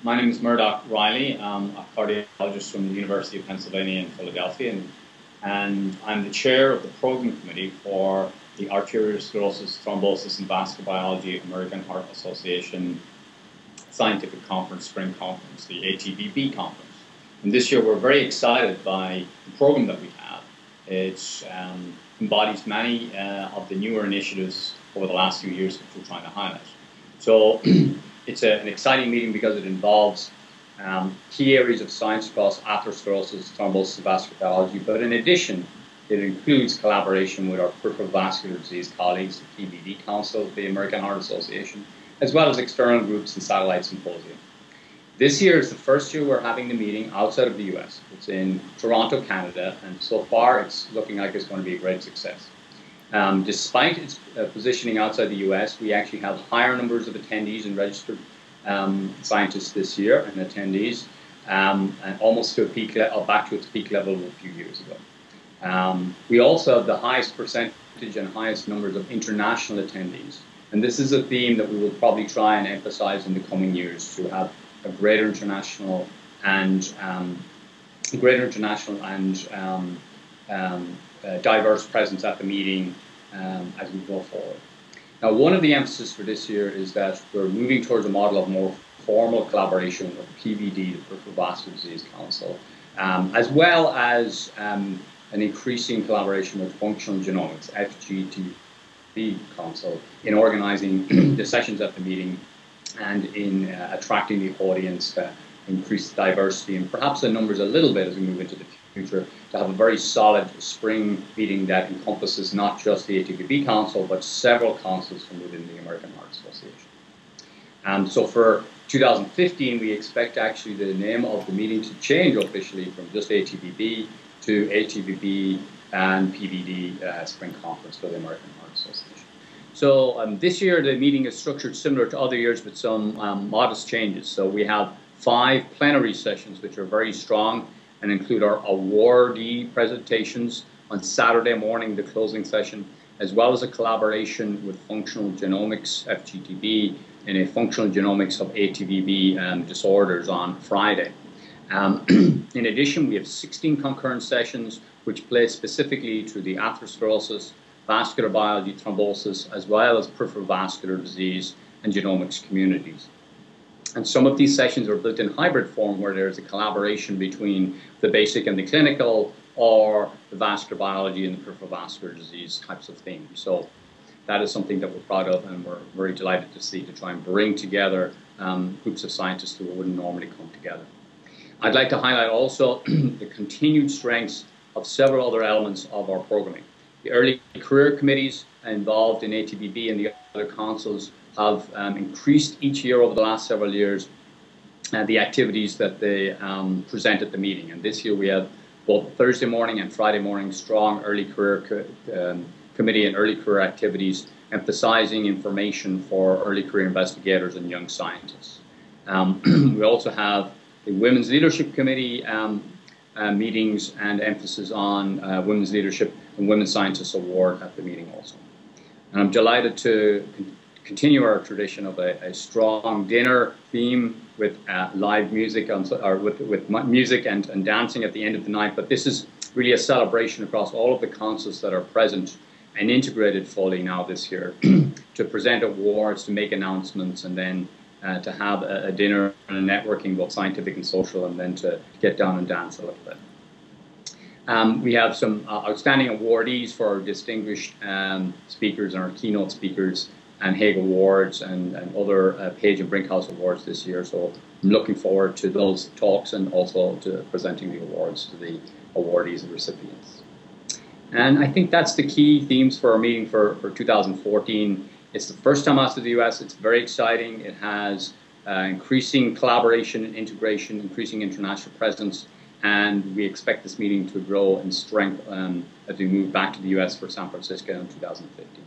My name is Muredach Reilly. I'm a cardiologist from the University of Pennsylvania in Philadelphia, and I'm the chair of the program committee for the Arteriosclerosis, Thrombosis and Vascular Biology American Heart Association Scientific Conference, Spring Conference, the ATVB conference. And this year we're very excited by the program that we have. It embodies many of the newer initiatives over the last few years which we're trying to highlight. So it's an exciting meeting because it involves key areas of science across atherosclerosis, thrombosis, and vascular biology, but in addition, it includes collaboration with our peripheral vascular disease colleagues, the PVD Council, the American Heart Association, as well as external groups and satellite symposia. This year is the first year we're having the meeting outside of the US. It's in Toronto, Canada, and so far it's looking like it's going to be a great success. Despite its positioning outside the US, we actually have higher numbers of attendees and registered scientists this year and attendees, and almost to a peak back to its peak level a few years ago. We also have the highest percentage and highest numbers of international attendees, and this is a theme that we will probably try and emphasize in the coming years, to have a greater international and diverse presence at the meeting as we go forward. Now, one of the emphasis for this year is that we're moving towards a model of more formal collaboration with PVD, the Peripheral Vascular Disease Council, as well as an increasing collaboration with Functional Genomics, FGTB Council, in organizing the sessions at the meeting and in attracting the audience to increase diversity and perhaps the numbers a little bit as we move into the future, to have a very solid spring meeting that encompasses not just the ATVB Council, but several councils from within the American Heart Association. So for 2015, we expect actually the name of the meeting to change officially from just ATVB to ATVB and PVD Spring Conference for the American Heart Association. So this year the meeting is structured similar to other years with some modest changes. So we have 5 plenary sessions which are very strong and include our awardee presentations on Saturday morning, the closing session, as well as a collaboration with Functional Genomics, FGTB, in a Functional Genomics of ATVB disorders on Friday. In addition, we have 16 concurrent sessions which play specifically to the atherosclerosis, vascular biology, thrombosis, as well as peripheral vascular disease and genomics communities. And some of these sessions are built in hybrid form, where there's a collaboration between the basic and the clinical, or the vascular biology and the peripheral vascular disease types of themes. So that is something that we're proud of, and we're very delighted to see, to try and bring together groups of scientists who wouldn't normally come together. I'd like to highlight also the continued strengths of several other elements of our programming. The early career committees involved in ATVB and the other councils have increased each year over the last several years the activities that they present at the meeting. And this year we have both Thursday morning and Friday morning strong early career committee and early career activities, emphasizing information for early career investigators and young scientists. We also have the Women's Leadership Committee meetings and emphasis on women's leadership and Women Scientists Award at the meeting also. And I'm delighted to continue our tradition of a strong dinner theme with live music, with music and dancing at the end of the night. But this is really a celebration across all of the councils that are present and integrated fully now this year to present awards, to make announcements, and then to have a dinner and a networking, both scientific and social, and then to get down and dance a little bit. We have some outstanding awardees for our distinguished speakers and our keynote speakers, and Hague Awards and other Page and Brinkhouse Awards this year. So I'm looking forward to those talks and also to presenting the awards to the awardees and recipients. And I think that's the key themes for our meeting for 2014. It's the first time out to the US. It's very exciting. It has increasing collaboration and integration, increasing international presence, and we expect this meeting to grow in strength as we move back to the US for San Francisco in 2015.